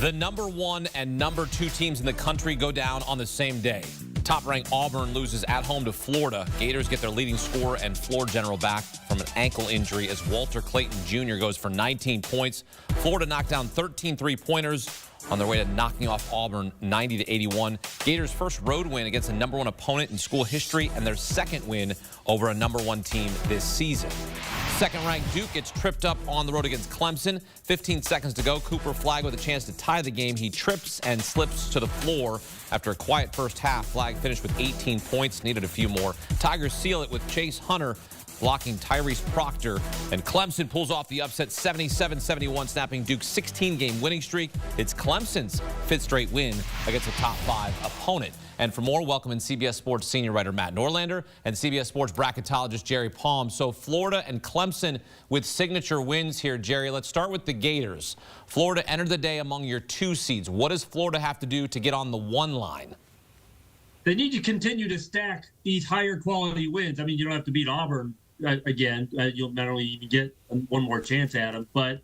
The #1 and #2 teams in the country go down on the same day. Top-ranked Auburn loses at home to Florida. Gators get their leading scorer and floor general back from an ankle injury as Walter Clayton Jr. goes for 19 points. Florida knocked down 13 three-pointers on their way to knocking off Auburn 90-81. Gators' first road win against a #1 opponent in school history and their second win over a #1 team this season. Second-ranked Duke gets tripped up on the road against Clemson. 15 seconds to go. Cooper Flagg with a chance to tie the game. He trips and slips to the floor after a quiet first half. Flagg finished with 18 points, needed a few more. Tigers seal it with Chase Hunter blocking Tyrese Proctor. And Clemson pulls off the upset 77-71, snapping Duke's 16-game winning streak. It's Clemson's 5th straight win against a top-5 opponent. And for more, welcome in CBS Sports senior writer Matt Norlander and CBS Sports bracketologist Jerry Palm. So Florida and Clemson with signature wins here. Jerry, let's start with the Gators. Florida entered the day among your 2 seeds. What does Florida have to do to get on the 1 line? They need to continue to stack these higher quality wins. I mean, you don't have to beat Auburn again. You'll not only even get one more chance at them, but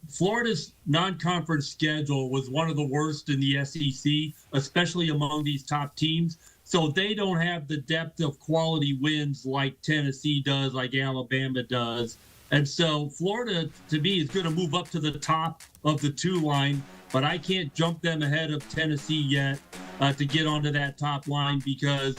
Florida's non-conference schedule was one of the worst in the SEC, especially among these top teams. So they don't have the depth of quality wins like Tennessee does, like Alabama does. And so Florida, to me, is going to move up to the top of the 2 line, but I can't jump them ahead of Tennessee yet to get onto that top line, because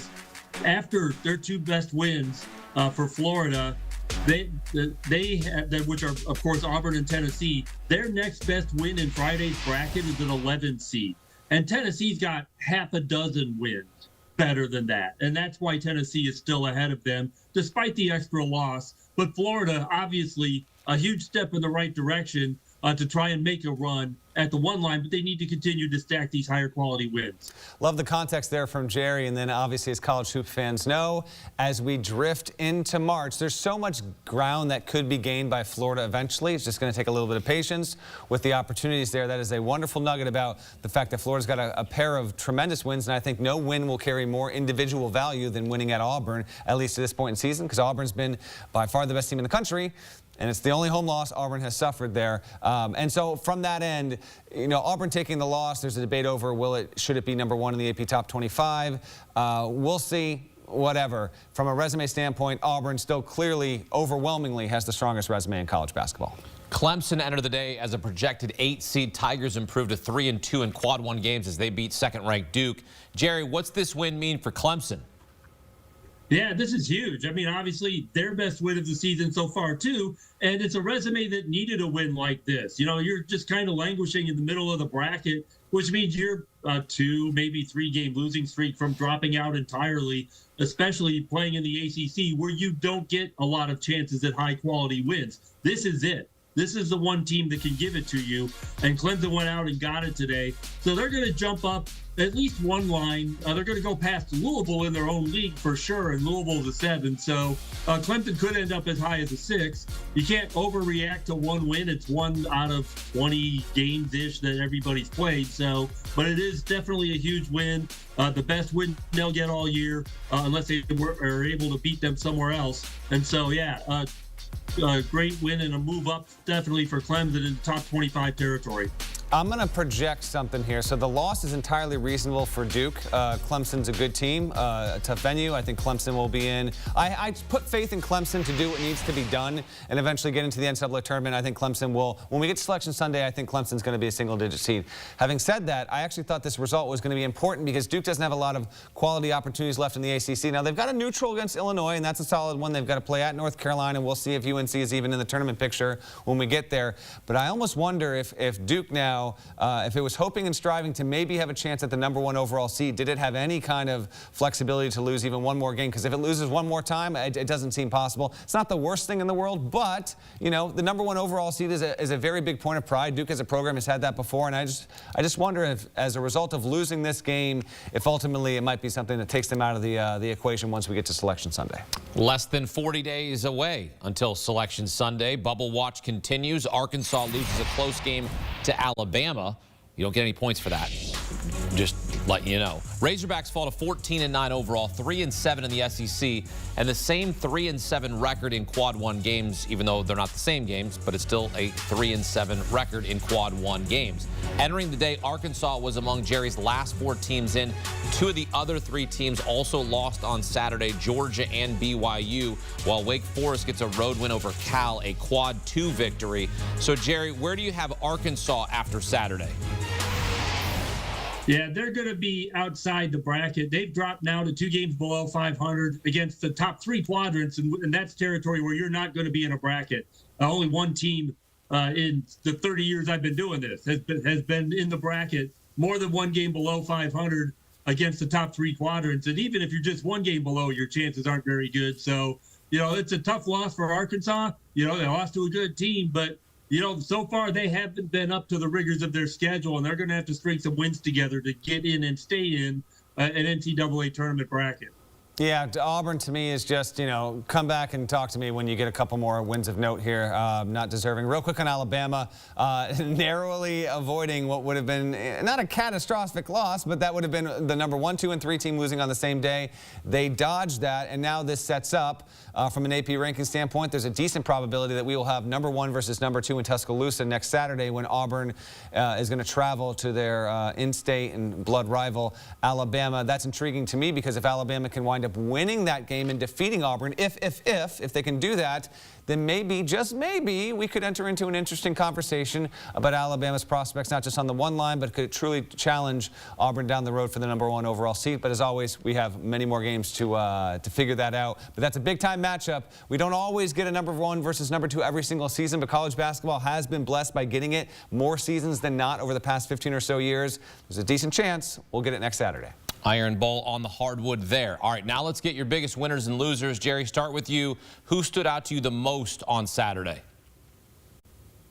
after their 2 best wins for Florida, which are, of course, Auburn and Tennessee, their next best win in Friday's bracket is an 11 seed. And Tennessee's got half a dozen wins better than that. And that's why Tennessee is still ahead of them, despite the extra loss. But Florida, obviously, a huge step in the right direction to try and make a run at the 1 line, but they need to continue to stack these higher quality wins. Love the context there from Jerry, and then obviously, as college hoops fans know, as we drift into March, there's so much ground that could be gained by Florida eventually. It's just going to take a little bit of patience with the opportunities there. That is a wonderful nugget about the fact that Florida's got a pair of tremendous wins, and I think no win will carry more individual value than winning at Auburn, at least at this point in the season, because Auburn's been by far the best team in the country. And it's the only home loss Auburn has suffered there. And so from that end, you know, Auburn taking the loss, there's a debate over should it be #1 in the AP Top 25. We'll see, whatever. From a resume standpoint, Auburn still clearly, overwhelmingly has the strongest resume in college basketball. Clemson entered the day as a projected 8 seed. Tigers improved to 3-2 in quad 1 games as they beat second-ranked Duke. Jerry, what's this win mean for Clemson? Yeah, this is huge. I mean, obviously, their best win of the season so far, too. And it's a resume that needed a win like this. You know, you're just kind of languishing in the middle of the bracket, which means you're 2, maybe 3-game losing streak from dropping out entirely, especially playing in the ACC, where you don't get a lot of chances at high-quality wins. This is it. This is the one team that can give it to you. And Clemson went out and got it today. So they're going to jump up at least 1 line. They're going to go past Louisville in their own league for sure, and Louisville's a 7. So Clemson could end up as high as a 6. You can't overreact to 1 win. It's 1 out of 20 games-ish that everybody's played. So, but it is definitely a huge win. The best win they'll get all year, unless they are able to beat them somewhere else. And so, yeah, a great win and a move up definitely for Clemson in top 25 territory. I'm going to project something here. So the loss is entirely reasonable for Duke. Clemson's a good team, a tough venue. I think Clemson will be in. I put faith in Clemson to do what needs to be done and eventually get into the NCAA tournament. I think Clemson will. When we get to Selection Sunday, I think Clemson's going to be a single-digit seed. Having said that, I actually thought this result was going to be important because Duke doesn't have a lot of quality opportunities left in the ACC. Now, they've got a neutral against Illinois, and that's a solid one. They've got to play at North Carolina. We'll see if UNC is even in the tournament picture when we get there. But I almost wonder if Duke now, if it was hoping and striving to maybe have a chance at the #1 overall seed, did it have any kind of flexibility to lose even 1 more game? Because if it loses 1 more time, it doesn't seem possible. It's not the worst thing in the world, but, you know, the #1 overall seed is a very big point of pride. Duke as a program has had that before, and I just wonder if, as a result of losing this game, if ultimately it might be something that takes them out of the equation once we get to Selection Sunday. Less than 40 days away until Selection Sunday. Bubble watch continues. Arkansas loses a close game to Alabama. You don't get any points for that. Just letting you know. Razorbacks fall to 14-9 overall, 3-7 in the SEC, and the same 3-7 record in Quad 1 games, even though they're not the same games, but it's still a 3-7 record in Quad 1 games. Entering the day, Arkansas was among Jerry's last 4 teams in. 2 of the other 3 teams also lost on Saturday, Georgia and BYU, while Wake Forest gets a road win over Cal, a Quad 2 victory. So, Jerry, where do you have Arkansas after Saturday? Yeah, they're going to be outside the bracket. They've dropped now to 2 games below 500 against the top 3 quadrants, and that's territory where you're not going to be in a bracket. Only one team in the 30 years I've been doing this has been in the bracket more than 1 game below 500 against the top 3 quadrants. And even if you're just 1 game below, your chances aren't very good. So, it's a tough loss for Arkansas. They lost to a good team, but so far they haven't been up to the rigors of their schedule, and they're going to have to string some wins together to get in and stay in an NCAA tournament bracket. Yeah, Auburn to me is just, come back and talk to me when you get a couple more wins of note here. Not deserving. Real quick on Alabama, narrowly avoiding what would have been not a catastrophic loss, but that would have been the number 1, 2, and 3 team losing on the same day. They dodged that, and now this sets up, from an AP ranking standpoint, there's a decent probability that we will have number 1 versus number 2 in Tuscaloosa next Saturday when Auburn is going to travel to their in-state and blood rival, Alabama. That's intriguing to me because if Alabama can wind up winning that game and defeating Auburn, if they can do that, then maybe, just maybe, we could enter into an interesting conversation about Alabama's prospects, not just on the one line, but could truly challenge Auburn down the road for the number 1 overall seat. But as always, we have many more games to figure that out. But that's a big-time matchup. We don't always get a number 1 versus number 2 every single season, but college basketball has been blessed by getting it more seasons than not over the past 15 or so years. There's a decent chance we'll get it next Saturday. Iron Bowl on the hardwood there. All right, now let's get your biggest winners and losers. Jerry, start with you. Who stood out to you the most on Saturday?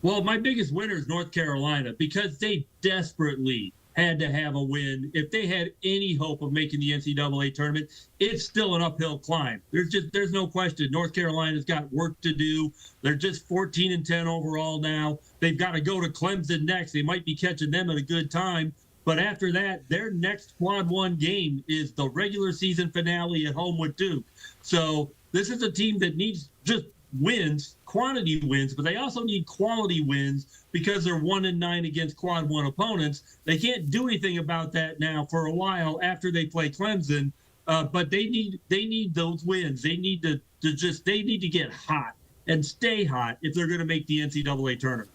Well, my biggest winner is North Carolina because they desperately had to have a win. If they had any hope of making the NCAA tournament, it's still an uphill climb. There's no question. North Carolina's got work to do. They're just 14-10 overall now. They've got to go to Clemson next. They might be catching them at a good time. But after that, their next Quad 1 game is the regular season finale at home with Duke. So this is a team that needs just wins, quantity wins, but they also need quality wins because they're 1-9 against Quad 1 opponents. They can't do anything about that now for a while after they play Clemson, but they need those wins. They need to get hot and stay hot if they're going to make the NCAA tournament.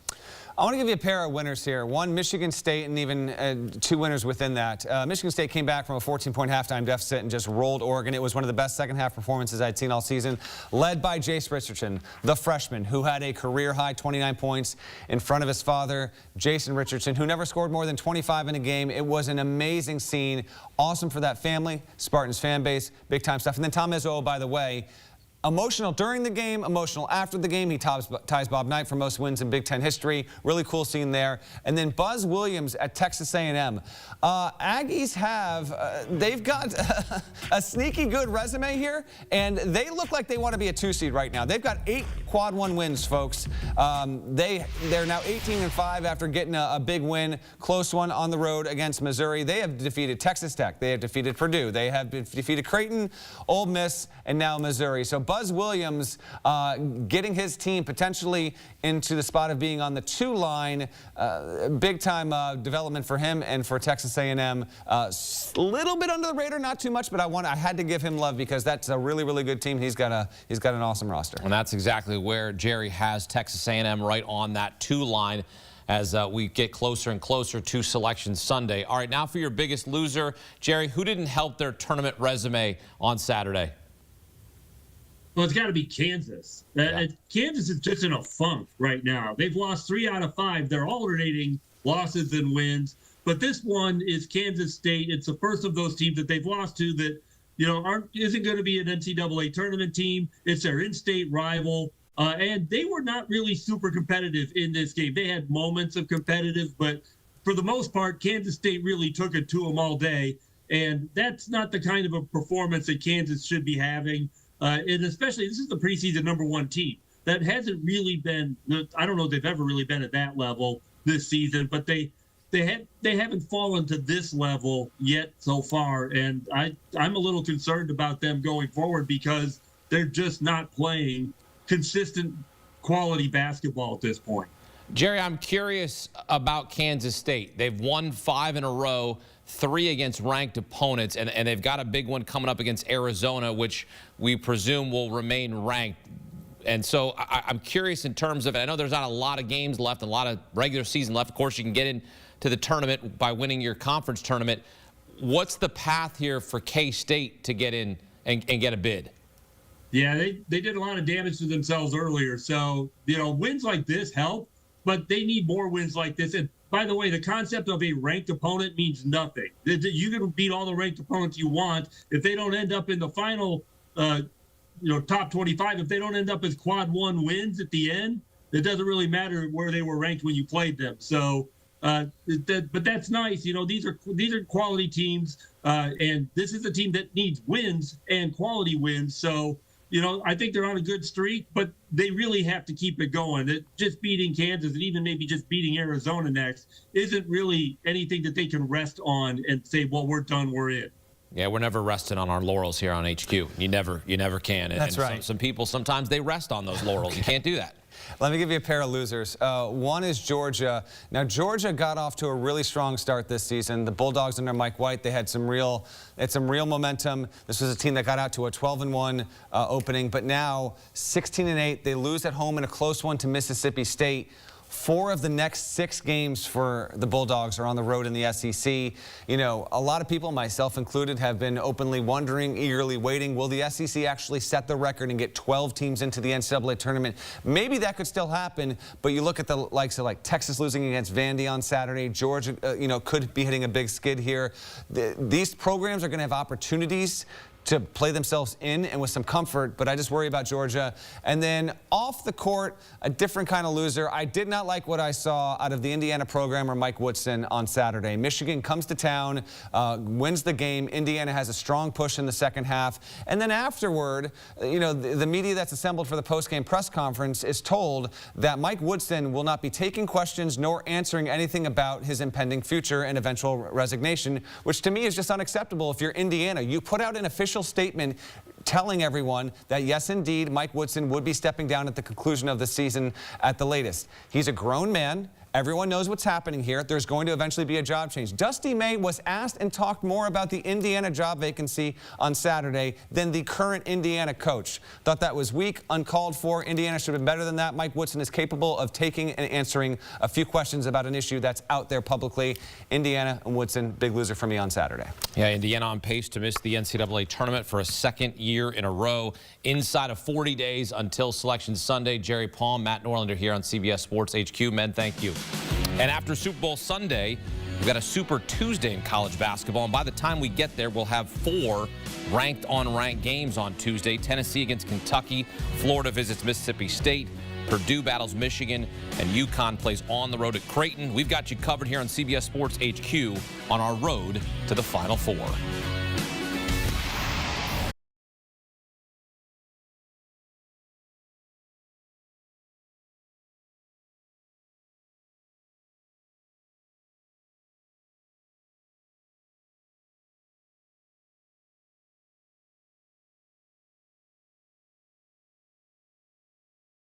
I want to give you a pair of winners here. One, Michigan State, and even 2 winners within that. Michigan State came back from a 14-point halftime deficit and just rolled Oregon. It was one of the best second-half performances I'd seen all season, led by Jace Richardson, the freshman, who had a career-high 29 points in front of his father, Jason Richardson, who never scored more than 25 in a game. It was an amazing scene, awesome for that family, Spartans fan base, big-time stuff. And then Tom Izzo, by the way, emotional during the game, emotional after the game. He ties Bob Knight for most wins in Big Ten history. Really cool scene there. And then Buzz Williams at Texas A&M. Aggies they've got a sneaky good resume here, and they look like they want to be a 2 seed right now. They've got 8 Quad 1 wins, folks. They're now 18-5 after getting a big win, close one on the road against Missouri. They have defeated Texas Tech. They have defeated Purdue. They have defeated Creighton, Ole Miss, and now Missouri. So Buzz Williams getting his team potentially into the spot of being on the 2 line, big-time development for him and for Texas A&M. A little bit under the radar, not too much, but I had to give him love because that's a really, really good team. He's got an awesome roster. And that's exactly where Jerry has Texas A&M, right on that 2 line as we get closer and closer to Selection Sunday. All right, now for your biggest loser, Jerry, who didn't help their tournament resume on Saturday? Well, it's got to be Kansas. Kansas is just in a funk right now. They've lost 3 out of 5. They're alternating losses and wins. But this one is Kansas State. It's the first of those teams that they've lost to that, isn't going to be an NCAA tournament team. It's their in-state rival. And they were not really super competitive in this game. They had moments of competitive, but for the most part, Kansas State really took it to them all day. And that's not the kind of a performance that Kansas should be having. And especially, this is the preseason number 1 team. That hasn't really been, I don't know if they've ever really been at that level this season, but they they haven't fallen to this level yet so far, and I'm a little concerned about them going forward because they're just not playing consistent quality basketball at this point. Jerry, I'm curious about Kansas State. They've won 5 in a row, 3 against ranked opponents, and they've got a big one coming up against Arizona, which we presume will remain ranked. And so I'm curious in terms of, I know there's not a lot of games left, a lot of regular season left. Of course, you can get into the tournament by winning your conference tournament. What's the path here for K-State to get in and get a bid? Yeah, they did a lot of damage to themselves earlier. So, wins like this help, but they need more wins like this. And by the way, the concept of a ranked opponent means nothing. You can beat all the ranked opponents you want. If they don't end up in the final, top 25, if they don't end up as quad 1 wins at the end, it doesn't really matter where they were ranked when you played them. So, but that's nice. These are quality teams, and this is a team that needs wins and quality wins. So, I think they're on a good streak, but they really have to keep it going. Just beating Kansas and even maybe just beating Arizona next isn't really anything that they can rest on and say, well, we're done, we're in. Yeah, we're never resting on our laurels here on HQ. You never can. That's right. Some people, sometimes they rest on those laurels. You can't do that. Let me give you a pair of losers. One is Georgia. Now, Georgia got off to a really strong start this season. The Bulldogs under Mike White, they had some real momentum. This was a team that got out to a 12-1 opening, but now 16-8. They lose at home in a close one to Mississippi State. 4 of the next 6 games for the Bulldogs are on the road in the SEC. A lot of people, myself included, have been openly wondering, eagerly waiting, will the SEC actually set the record and get 12 teams into the NCAA tournament? Maybe that could still happen, but you look at the likes of Texas losing against Vandy on Saturday. Georgia, could be hitting a big skid here. These programs are going to have opportunities to play themselves in and with some comfort, but I just worry about Georgia. And then off the court, a different kind of loser. I did not like what I saw out of the Indiana programmer Mike Woodson on Saturday. Michigan comes to town, wins the game. Indiana has a strong push in the second half. And then afterward, the media that's assembled for the post-game press conference is told that Mike Woodson will not be taking questions nor answering anything about his impending future and eventual resignation, which to me is just unacceptable. If you're Indiana, you put out an official statement telling everyone that, yes, indeed, Mike Woodson would be stepping down at the conclusion of the season at the latest. He's a grown man. Everyone knows what's happening here. There's going to eventually be a job change. Dusty May was asked and talked more about the Indiana job vacancy on Saturday than the current Indiana coach. Thought that was weak, uncalled for. Indiana should have been better than that. Mike Woodson is capable of taking and answering a few questions about an issue that's out there publicly. Indiana and Woodson, big loser for me on Saturday. Yeah, Indiana on pace to miss the NCAA tournament for a second year in a row. Inside of 40 days until Selection Sunday. Jerry Palm, Matt Norlander here on CBS Sports HQ. Men, thank you. And after Super Bowl Sunday, we've got a Super Tuesday in college basketball. And by the time we get there, we'll have 4 ranked-on-ranked games on Tuesday. Tennessee against Kentucky. Florida visits Mississippi State. Purdue battles Michigan. And UConn plays on the road at Creighton. We've got you covered here on CBS Sports HQ on our road to the Final Four.